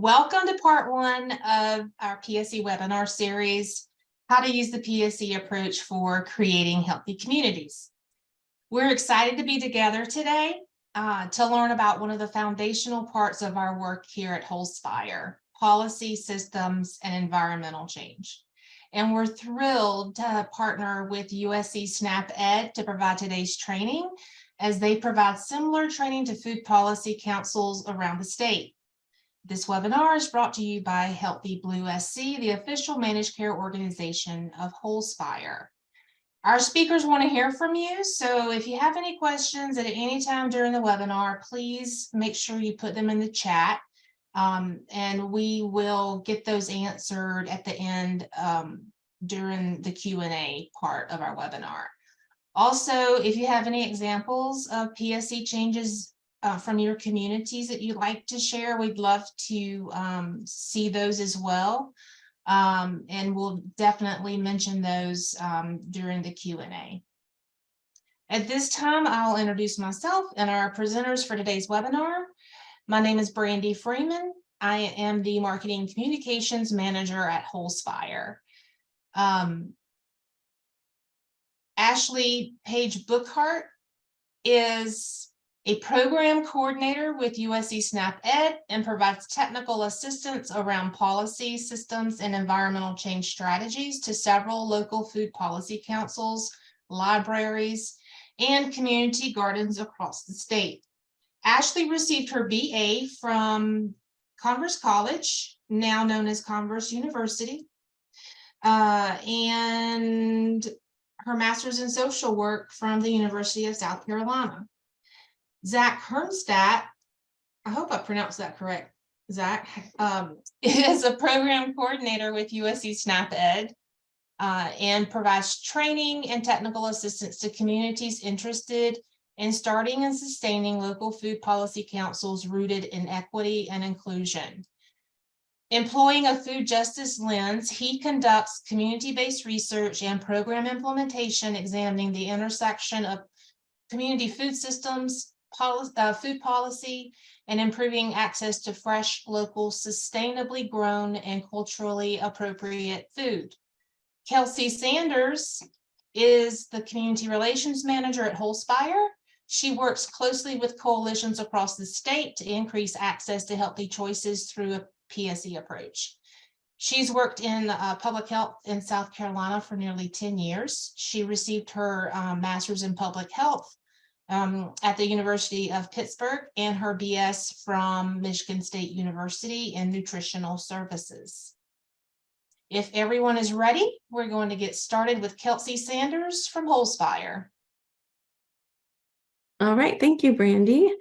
Welcome to part one of our PSE webinar series, How to Use the PSE Approach for Creating Healthy Communities. We're excited to be together today to learn about one of the foundational parts of our work here at Holzfire, policy, systems, and environmental change. And we're thrilled to partner with USC SNAP Ed to provide today's training, as they provide similar training to food policy councils around the state. This webinar is brought to you by Healthy Blue SC, the official managed care organization of Holzfire. Our speakers want to hear from you, so if you have any questions at any time during the webinar, please make sure you put them in the chat, and we will get those answered at the end during the Q&A part of our webinar. Also, if you have any examples of PSE changes from your communities that you'd like to share, we'd love to see those as well. And we'll definitely mention those during the Q&A. At this time, I'll introduce myself and our presenters for today's webinar. My name is Brandy Freeman. I am the Marketing Communications Manager at Holzfire. Ashley Page Bookhart is a program coordinator with USC SNAP Ed and provides technical assistance around policy, systems, and environmental change strategies to several local food policy councils, libraries, and community gardens across the state. Ashley received her BA from Converse College, now known as Converse University, and her master's in social work from the University of South Carolina. Zach Hermstadt, I hope I pronounced that correct, Zach, is a program coordinator with USC SNAP Ed and provides training and technical assistance to communities interested in starting and sustaining local food policy councils rooted in equity and inclusion. Employing a food justice lens, he conducts community-based research and program implementation, examining the intersection of community food systems, food policy, and improving access to fresh, local, sustainably grown, and culturally appropriate food. Kelsey Sanders is the Community Relations Manager at Holzfire. She works closely with coalitions across the state to increase access to healthy choices through a PSE approach. She's worked in public health in South Carolina for nearly 10 years. She received her master's in public health at the University of Pittsburgh and her BS from Michigan State University in nutritional services. If everyone is ready, we're going to get started with Kelsey Sanders from Holzfire. All right, thank you, Brandy.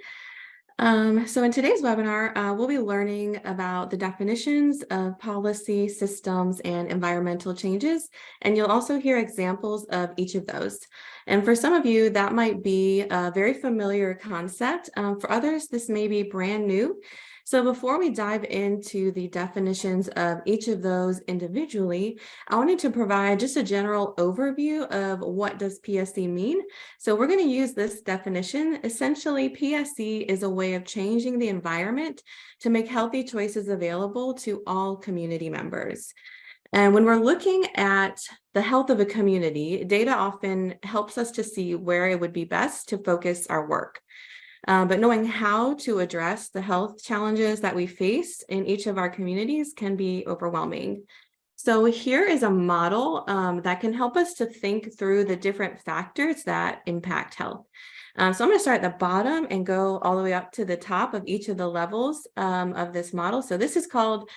So in today's webinar, we'll be learning about the definitions of policy, systems, and environmental changes, and you'll also hear examples of each of those. And for some of you, that might be a very familiar concept. For others, this may be brand new. So before we dive into the definitions of each of those individually, I wanted to provide just a general overview of what does PSE mean. So we're going to use this definition. Essentially, PSE is a way of changing the environment to make healthy choices available to all community members. And when we're looking at the health of a community, data often helps us to see where it would be best to focus our work. But knowing how to address the health challenges that we face in each of our communities can be overwhelming. So here is a model that can help us to think through the different factors that impact health. So I'm going to start at the bottom and go all the way up to the top of each of the levels of this model. So this is called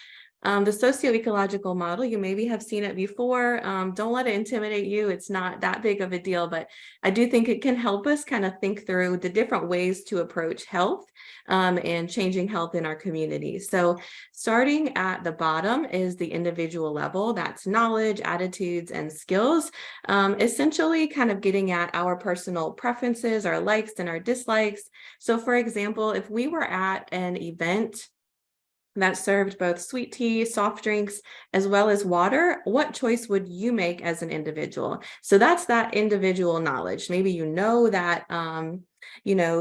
the socio-ecological model. You maybe have seen it before. Don't let it intimidate you. It's not that big of a deal, but I do think it can help us kind of think through the different ways to approach health and changing health in our community. So starting at the bottom is the individual level. That's knowledge, attitudes, and skills, essentially kind of getting at our personal preferences, our likes and our dislikes. So for example, if we were at an event that served both sweet tea, soft drinks, as well as water, what choice would you make as an individual? So that's that individual knowledge. Maybe you know that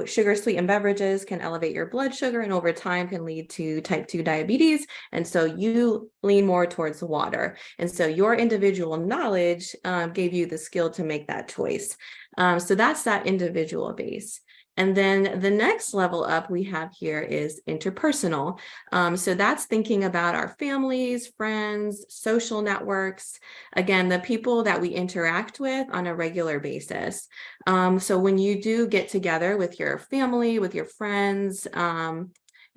sugar sweetened beverages can elevate your blood sugar and over time can lead to type 2 diabetes. And so you lean more towards water. And so your individual knowledge gave you the skill to make that choice. So that's that individual base. And then the next level up we have here is interpersonal. So that's thinking about our families, friends, social networks, again, the people that we interact with on a regular basis. So when you do get together with your family, with your friends,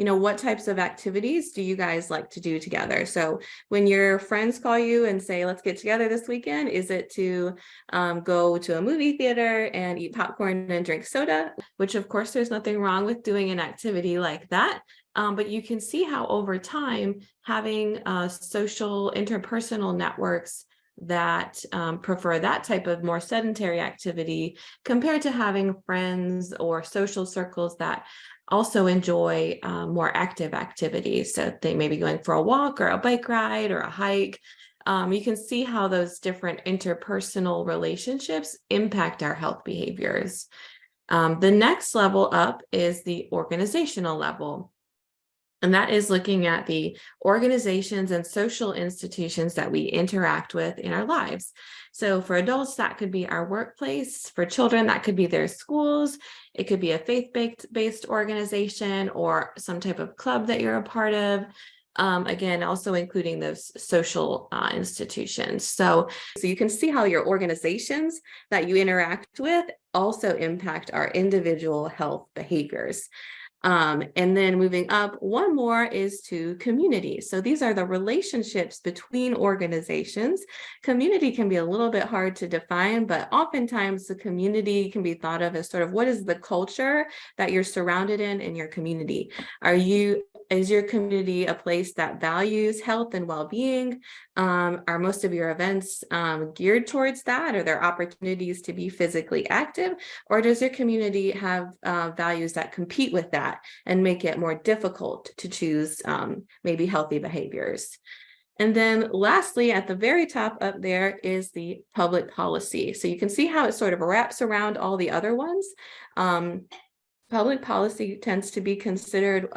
what types of activities do you guys like to do together? So when your friends call you and say, let's get together this weekend, is it to go to a movie theater and eat popcorn and drink soda? Which of course, there's nothing wrong with doing an activity like that. But you can see how over time, having social interpersonal networks that prefer that type of more sedentary activity compared to having friends or social circles that also enjoy more active activities. So they may be going for a walk or a bike ride or a hike. You can see how those different interpersonal relationships impact our health behaviors. The next level up is the organizational level. And that is looking at the organizations and social institutions that we interact with in our lives. So for adults, that could be our workplace. For children, that could be their schools. It could be a faith-based organization or some type of club that you're a part of. Again, also including those social institutions. So you can see how your organizations that you interact with also impact our individual health behaviors. And then moving up, one more is to community. So these are the relationships between organizations. Community can be a little bit hard to define, but oftentimes the community can be thought of as sort of what is the culture that you're surrounded in your community? Is your community a place that values health and well-being? Are most of your events geared towards that? Are there opportunities to be physically active? Or does your community have values that compete with that and make it more difficult to choose maybe healthy behaviors? And then lastly, at the very top up there is the public policy. So you can see how it sort of wraps around all the other ones. Public policy tends to be considered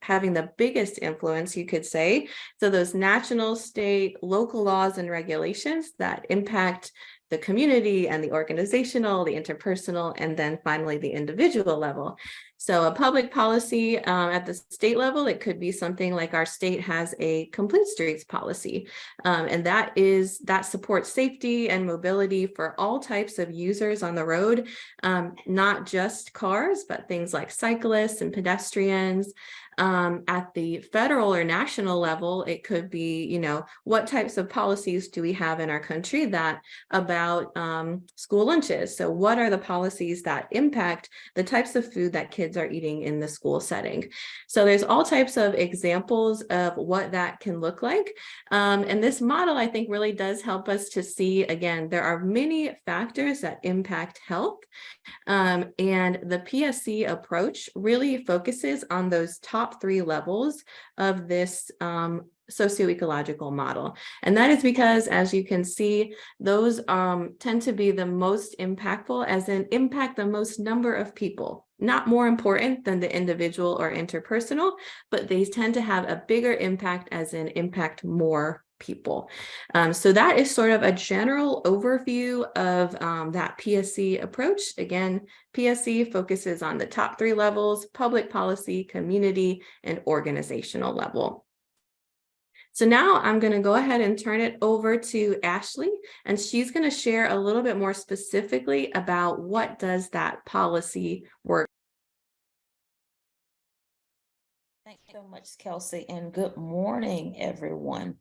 having the biggest influence, you could say. So those national, state, local laws and regulations that impact the community and the organizational, the interpersonal, and then finally the individual level. So a public policy at the state level, it could be something like our state has a complete streets policy. And that supports safety and mobility for all types of users on the road, not just cars, but things like cyclists and pedestrians. At the federal or national level, it could be, what types of policies do we have in our country about school lunches? So what are the policies that impact the types of food that kids are eating in the school setting? So there's all types of examples of what that can look like. And this model, I think, really does help us to see, again, there are many factors that impact health. And the PSE approach really focuses on those top 3 levels of this socioecological model. And that is because, as you can see, those tend to be the most impactful, as in impact the most number of people. Not more important than the individual or interpersonal, but they tend to have a bigger impact, as in impact more people. So that is sort of a general overview of that PSE approach. Again, PSE focuses on the top 3 levels: public policy, community, and organizational level. So now I'm going to go ahead and turn it over to Ashley, and she's going to share a little bit more specifically about what does that policy work. Thanks so much, Kelsey, and good morning, everyone.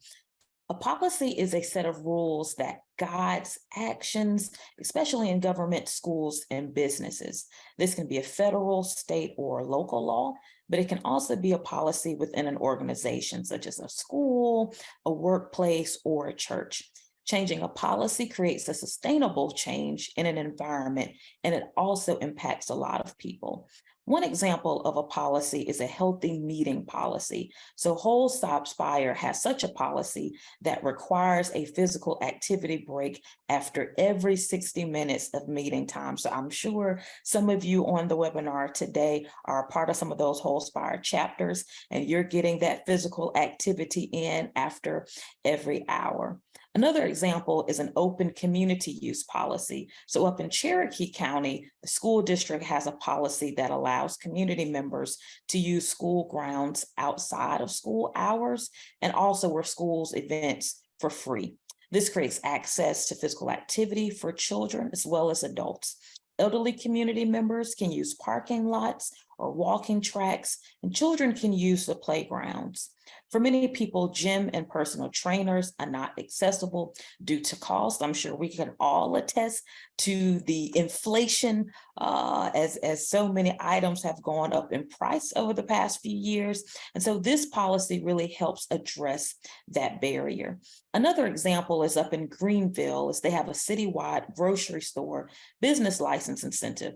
A policy is a set of rules that guides actions, especially in government, schools, and businesses. This can be a federal, state, or local law, but it can also be a policy within an organization, such as a school, a workplace, or a church. Changing a policy creates a sustainable change in an environment, and it also impacts a lot of people. One example of a policy is a healthy meeting policy. So Whole Stop Spire has such a policy that requires a physical activity break after every 60 minutes of meeting time. So I'm sure some of you on the webinar today are a part of some of those Whole Spire chapters, and you're getting that physical activity in after every hour. Another example is an open community use policy. So up in Cherokee County, the school district has a policy that allows community members to use school grounds outside of school hours and also where schools events for free. This creates access to physical activity for children as well as adults. Elderly community members can use parking lots or walking tracks, and children can use the playgrounds. For many people, gym and personal trainers are not accessible due to cost. I'm sure we can all attest to the inflation as so many items have gone up in price over the past few years. And so this policy really helps address that barrier. Another example is up in Greenville, is they have a citywide grocery store business license incentive.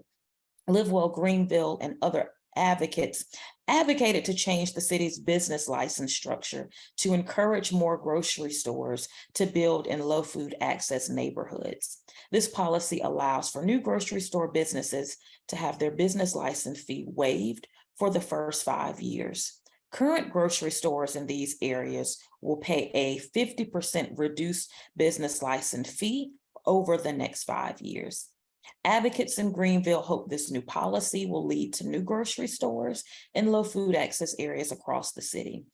Live Well Greenville and other advocates advocated to change the city's business license structure to encourage more grocery stores to build in low food access neighborhoods. This policy allows for new grocery store businesses to have their business license fee waived for the first 5 years. Current grocery stores in these areas will pay a 50% reduced business license fee over the next 5 years. Advocates in Greenville hope this new policy will lead to new grocery stores in low food access areas across the city.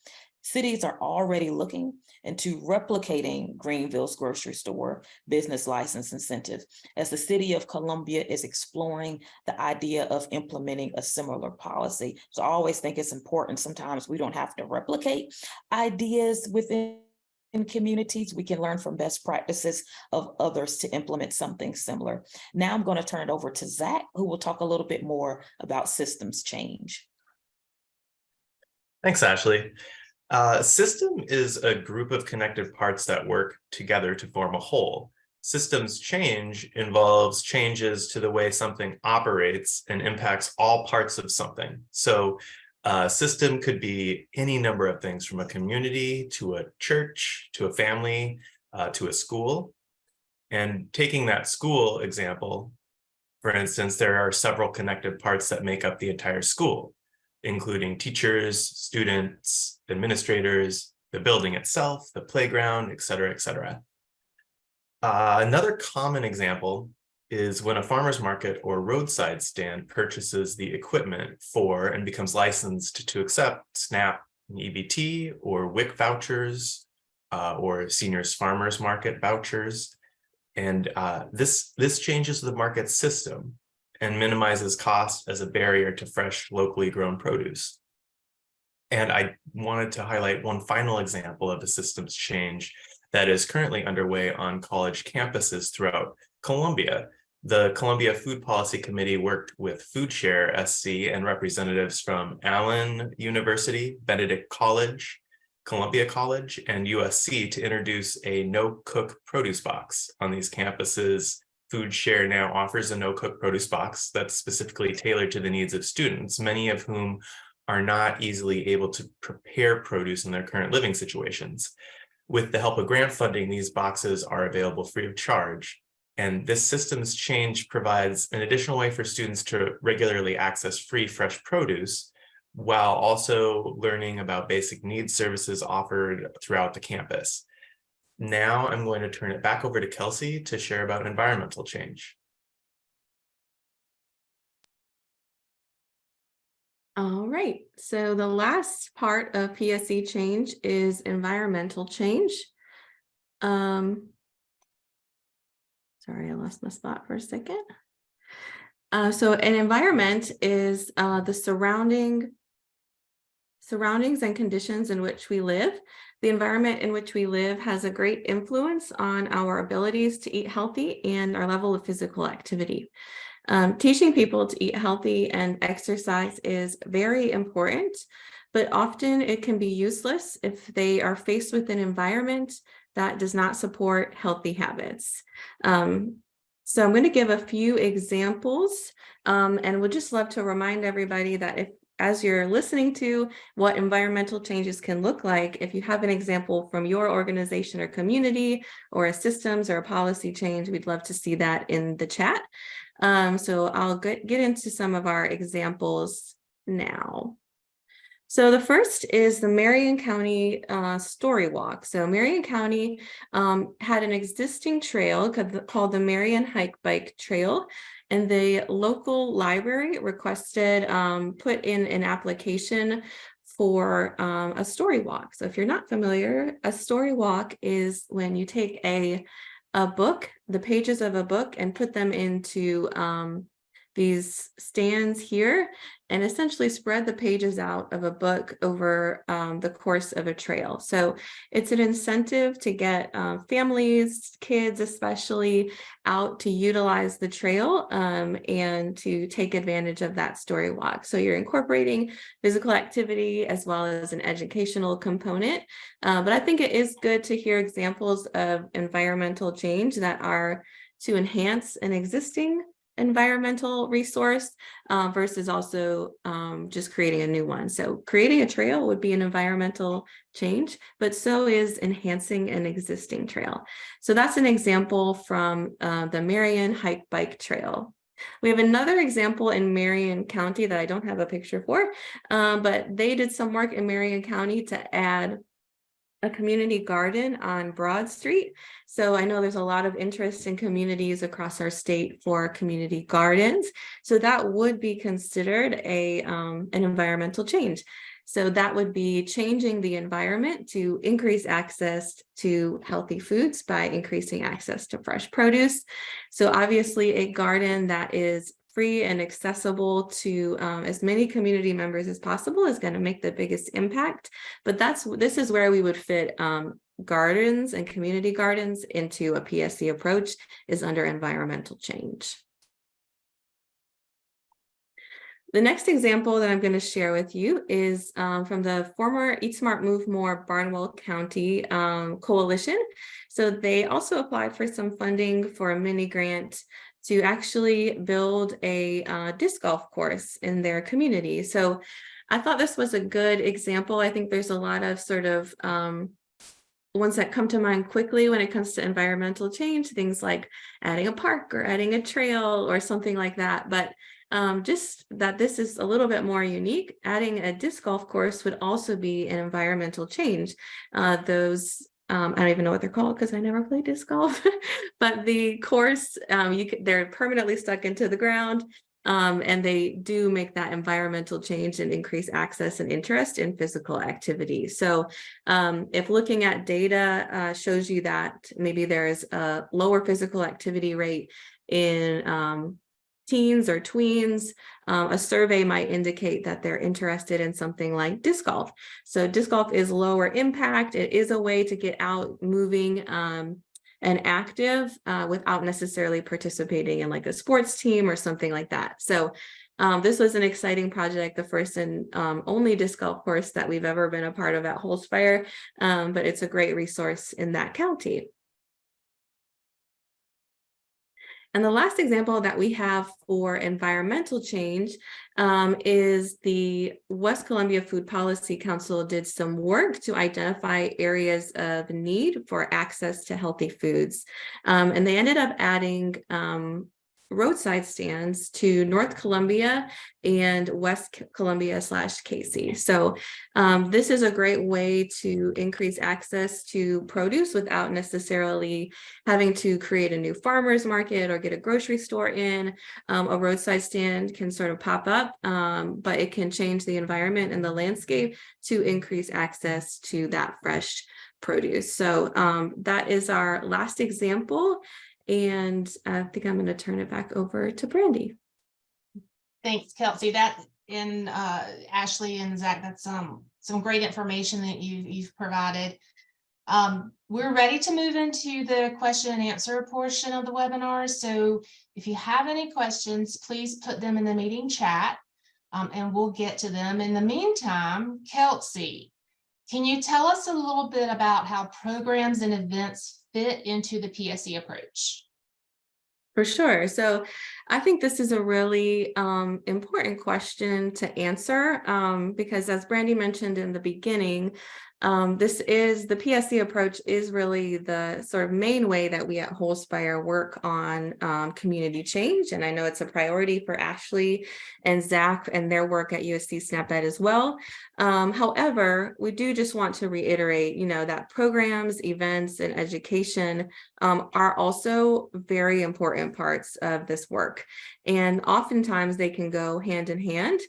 Cities are already looking into replicating Greenville's grocery store business license incentive, as the city of Columbia is exploring the idea of implementing a similar policy. So I always think it's important. Sometimes we don't have to replicate ideas within communities. We can learn from best practices of others to implement something similar. Now I'm going to turn it over to Zach, who will talk a little bit more about systems change. Thanks, Ashley. System is a group of connected parts that work together to form a whole. Systems change involves changes to the way something operates and impacts all parts of something. So system could be any number of things, from a community to a church, to a family, to a school. And taking that school example, for instance, there are several connected parts that make up the entire school, including teachers, students, administrators, the building itself, the playground, et cetera, et cetera. Another common example is when a farmer's market or roadside stand purchases the equipment for and becomes licensed to accept SNAP and EBT or WIC vouchers or seniors farmers market vouchers. And this changes the market system and minimizes cost as a barrier to fresh, locally grown produce. And I wanted to highlight one final example of a systems change that is currently underway on college campuses throughout Columbia. The Columbia Food Policy Committee worked with FoodShare SC and representatives from Allen University, Benedict College, Columbia College, and USC to introduce a no-cook produce box on these campuses. FoodShare now offers a no-cook produce box that's specifically tailored to the needs of students, many of whom are not easily able to prepare produce in their current living situations. With the help of grant funding, these boxes are available free of charge. And this systems change provides an additional way for students to regularly access free, fresh produce, while also learning about basic needs services offered throughout the campus. Now I'm going to turn it back over to Kelsey to share about environmental change. All right, so the last part of PSE change is environmental change. Sorry, I lost my spot for a second. So an environment is the surroundings and conditions in which we live. The environment in which we live has a great influence on our abilities to eat healthy and our level of physical activity. Teaching people to eat healthy and exercise is very important, but often it can be useless if they are faced with an environment that does not support healthy habits. So I'm going to give a few examples, and would just love to remind everybody that as you're listening to what environmental changes can look like, if you have an example from your organization or community or a systems or a policy change, we'd love to see that in the chat. So I'll get into some of our examples now. So the first is the Marion County Story Walk. So Marion County had an existing trail called the Marion Hike Bike Trail, and the local library requested put in an application for a story walk. So if you're not familiar, a story walk is when you take a book, the pages of a book, and put them into these stands here, and essentially spread the pages out of a book over the course of a trail. So it's an incentive to get families, kids especially, out to utilize the trail and to take advantage of that story walk. So you're incorporating physical activity as well as an educational component. But I think it is good to hear examples of environmental change that are to enhance an existing environmental resource versus also just creating a new one. So creating a trail would be an environmental change, but so is enhancing an existing trail. So that's an example from the Marion Hike Bike Trail. We have another example in Marion County that I don't have a picture for, but they did some work in Marion County to add a community garden on Broad Street. So I know there's a lot of interest in communities across our state for community gardens. So that would be considered an environmental change. So that would be changing the environment to increase access to healthy foods by increasing access to fresh produce. So obviously a garden that is free and accessible to as many community members as possible is going to make the biggest impact. But this is where we would fit gardens and community gardens into a PSE approach, is under environmental change. The next example that I'm going to share with you is from the former Eat Smart Move More Barnwell County Coalition. So they also applied for some funding for a mini grant to actually build a disc golf course in their community. So I thought this was a good example. I think there's a lot of sort of ones that come to mind quickly when it comes to environmental change, things like adding a park or adding a trail or something like that. But just that this is a little bit more unique. Adding a disc golf course would also be an environmental change. I don't even know what they're called because I never played disc golf, but the course, they're permanently stuck into the ground, and they do make that environmental change and increase access and interest in physical activity. So if looking at data shows you that maybe there is a lower physical activity rate in teens or tweens, a survey might indicate that they're interested in something like disc golf. So disc golf is lower impact. It is a way to get out moving and active without necessarily participating in like a sports team or something like that. So this was an exciting project, the first and only disc golf course that we've ever been a part of at Holzfire, but it's a great resource in that county. And the last example that we have for environmental change is the West Columbia Food Policy Council did some work to identify areas of need for access to healthy foods. And they ended up adding roadside stands to North Columbia and West Columbia / Casey. So this is a great way to increase access to produce without necessarily having to create a new farmer's market or get a grocery store in. A roadside stand can sort of pop up, but it can change the environment and the landscape to increase access to that fresh produce. So that is our last example. And I think I'm going to turn it back over to Brandy. Thanks, Kelsey. That and Ashley and Zach, that's some great information that you've provided. We're ready to move into the question and answer portion of the webinar. So if you have any questions, please put them in the meeting chat and we'll get to them. In the meantime, Kelsey, can you tell us a little bit about how programs and events fit into the PSE approach? For sure. So I think this is a really important question to answer because as Brandy mentioned in the beginning, the PSE approach is really the sort of main way that we at Wholespire work on community change. And I know it's a priority for Ashley and Zach and their work at USC SnapEd as well. However, we do just want to reiterate, that programs, events, and education are also very important parts of this work. And oftentimes they can go hand in hand.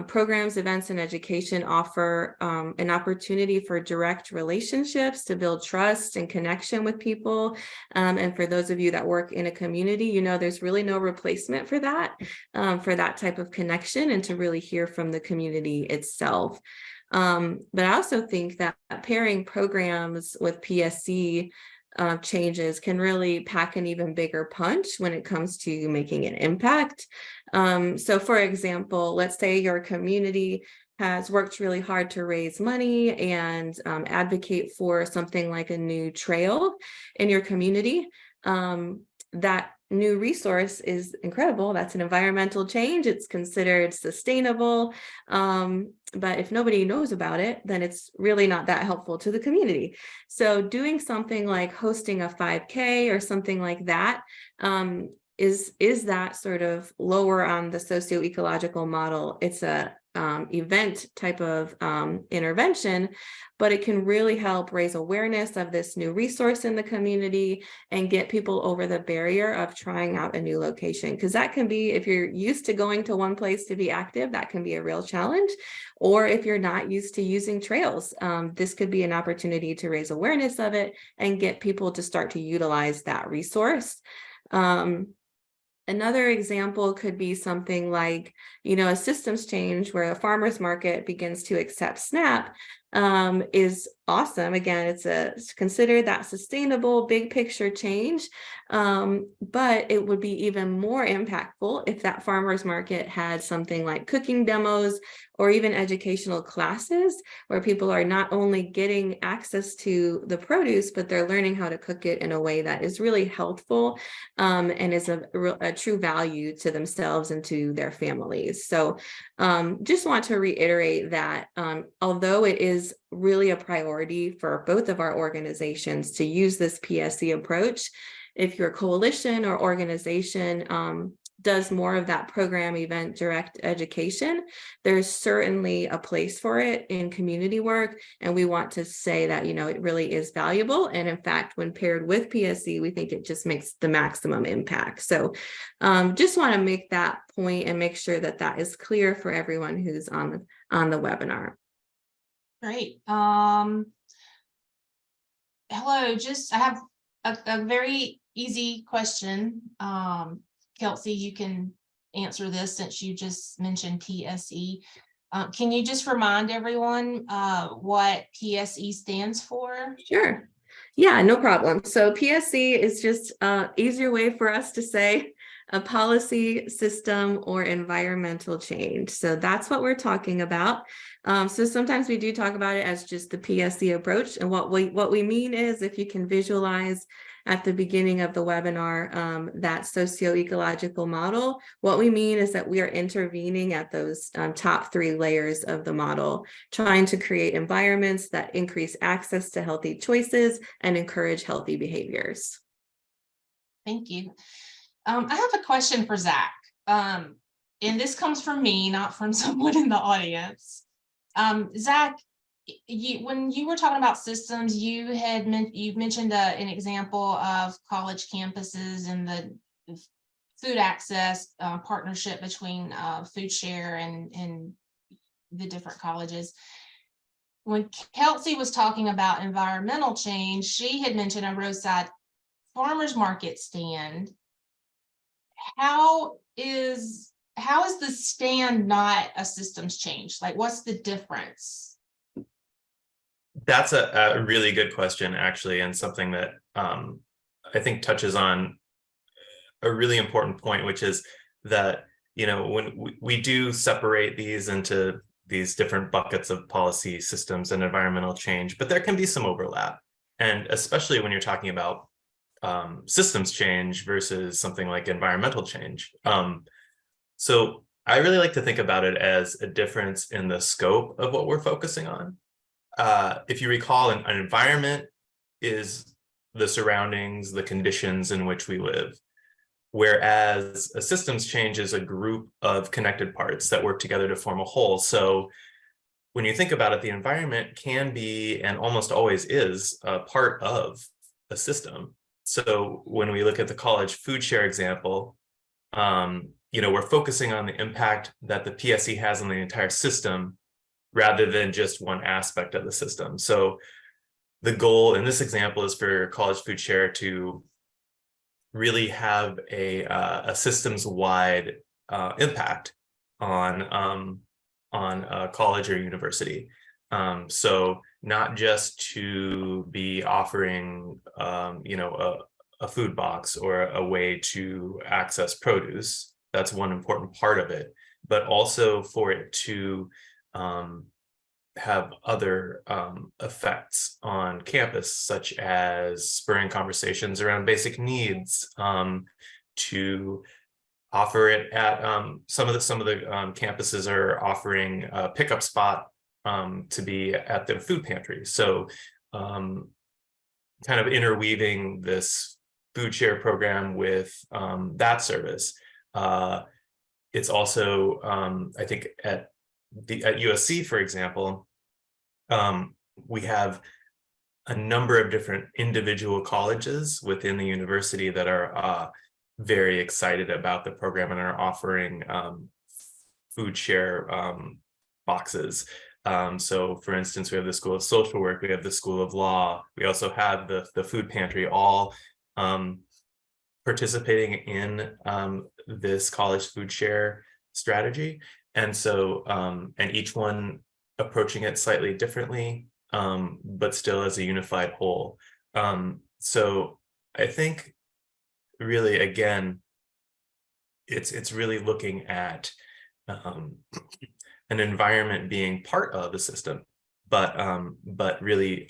Programs, events, and education offer an opportunity for direct relationships to build trust and connection with people. And for those of you that work in a community, there's really no replacement for that type of connection and to really hear from the community itself. But I also think that pairing programs with PSE changes can really pack an even bigger punch when it comes to making an impact. So for example, let's say your community has worked really hard to raise money and advocate for something like a new trail in your community. That new resource is incredible. That's an environmental change. It's considered sustainable. But if nobody knows about it, then it's really not that helpful to the community. So doing something like hosting a 5K or something like that is that sort of lower on the socio-ecological model. It's a event type of intervention, but it can really help raise awareness of this new resource in the community and get people over the barrier of trying out a new location. Because that can be, if you're used to going to one place to be active, that can be a real challenge. Or if you're not used to using trails, this could be an opportunity to raise awareness of it and get people to start to utilize that resource. Another example could be something like, a systems change where a farmer's market begins to accept SNAP is awesome. Again, it's considered that sustainable big picture change, but it would be even more impactful if that farmer's market had something like cooking demos or even educational classes where people are not only getting access to the produce, but they're learning how to cook it in a way that is really healthful and is a true value to themselves and to their families. So just want to reiterate that although it is really a priority for both of our organizations to use this PSE approach, if your coalition or organization does more of that program, event, direct education, there's certainly a place for it in community work. And we want to say that, it really is valuable. And in fact, when paired with PSE, we think it just makes the maximum impact. So just want to make that point and make sure that that is clear for everyone who's on the webinar. Great. Hello, I have a very easy question. Kelsey, you can answer this since you just mentioned PSE. Can you just remind everyone what PSE stands for? Sure. Yeah, no problem. So PSE is just an easier way for us to say a policy, system, or environmental change. So that's what we're talking about. So sometimes we do talk about it as just the PSE approach. And what we mean is, if you can visualize at the beginning of the webinar, that socio-ecological model, what we mean is that we are intervening at those top 3 layers of the model, trying to create environments that increase access to healthy choices and encourage healthy behaviors. Thank you. I have a question for Zach. And this comes from me, not from someone in the audience. Zach, when you were talking about systems, you mentioned an example of college campuses and the food access partnership between Food Share and the different colleges. When Kelsey was talking about environmental change, she had mentioned a roadside farmers market stand. How is the stand not a systems change? Like, what's the difference? That's a really good question, actually, and something that I think touches on a really important point, which is that, when we do separate these into these different buckets of policy, systems, and environmental change, but there can be some overlap. And especially when you're talking about systems change versus something like environmental change. So I really like to think about it as a difference in the scope of what we're focusing on. If you recall, an environment is the surroundings, the conditions in which we live, whereas a systems change is a group of connected parts that work together to form a whole. So when you think about it, the environment can be, and almost always is, a part of a system. So when we look at the college food share example, we're focusing on the impact that the PSE has on the entire system rather than just one aspect of the system. So the goal in this example is for college food share to really have a systems-wide impact on a college or university. So not just to be offering, a food box or a way to access produce. That's one important part of it, but also for it to have other effects on campus, such as spurring conversations around basic needs, to offer it at some of the campuses are offering a pickup spot to be at their food pantry. So kind of interweaving this food share program with that service. It's also, I think at USC, for example, we have a number of different individual colleges within the university that are very excited about the program and are offering food share boxes. So for instance, we have the School of Social Work, we have the School of Law, we also have the food pantry, all participating in this college food share strategy. And so, and each one approaching it slightly differently, but still as a unified whole. So I think really, again, it's really looking at an environment being part of the system, but really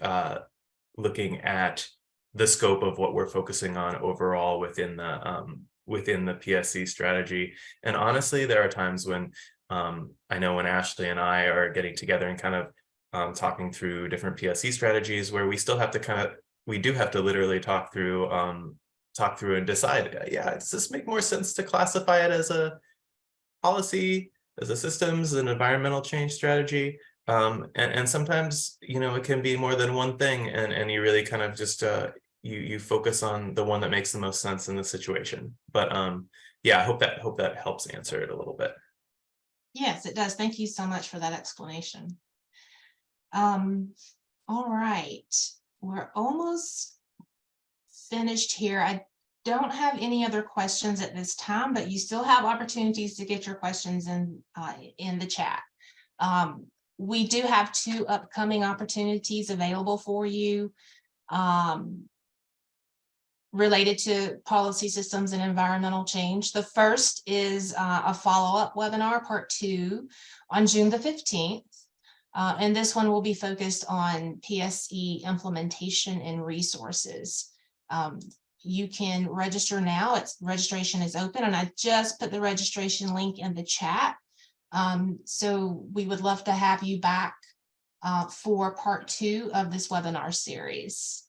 looking at the scope of what we're focusing on overall within the PSE strategy. And honestly, there are times when I know when Ashley and I are getting together and kind of talking through different PSE strategies, where we still have to we do have to literally talk through and decide, yeah, does this make more sense to classify it as a policy, as a systems and environmental change strategy? And sometimes, it can be more than one thing, and you really kind of just you focus on the one that makes the most sense in the situation. But yeah, I hope that helps answer it a little bit. Yes, it does. Thank you so much for that explanation. All right, we're almost finished here. I don't have any other questions at this time, but you still have opportunities to get your questions in the chat. We do have 2 upcoming opportunities available for you related to policy systems and environmental change. The first is a follow-up webinar, part 2, on June the 15th. And this one will be focused on PSE implementation and resources. You can register now. Registration is open, and I just put the registration link in the chat. So we would love to have you back for part 2 of this webinar series.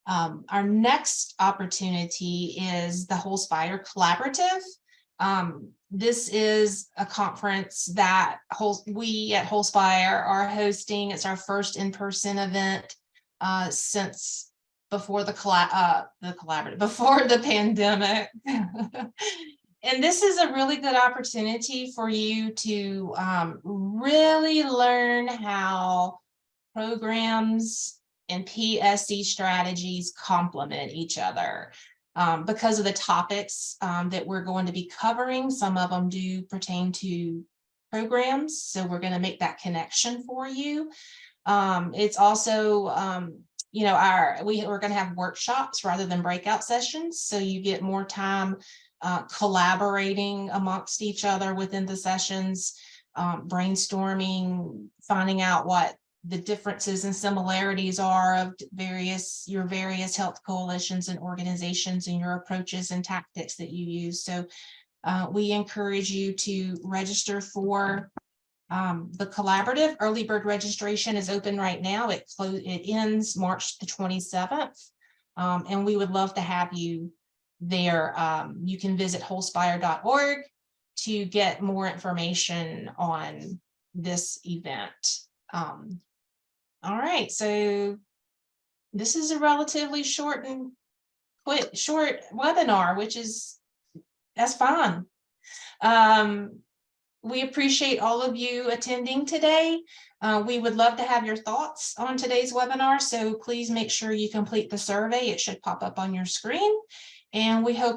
Our next opportunity is the Holspire Collaborative. This is a conference that we at Holspire are hosting. It's our first in-person event since before before the pandemic. And this is a really good opportunity for you to really learn how programs and PSE strategies complement each other because of the topics that we're going to be covering. Some of them do pertain to programs, so we're going to make that connection for you. It's also, we're going to have workshops rather than breakout sessions, so you get more time collaborating amongst each other within the sessions, brainstorming, finding out what the differences and similarities are of your various health coalitions and organizations and your approaches and tactics that you use. So we encourage you to register for the collaborative. Early bird registration is open right now. It ends March the 27th. And we would love to have you there. You can visit wholespire.org to get more information on this event. All right, so this is a relatively short webinar, that's fine. We appreciate all of you attending today. We would love to have your thoughts on today's webinar, so please make sure you complete the survey. It should pop up on your screen, and we hope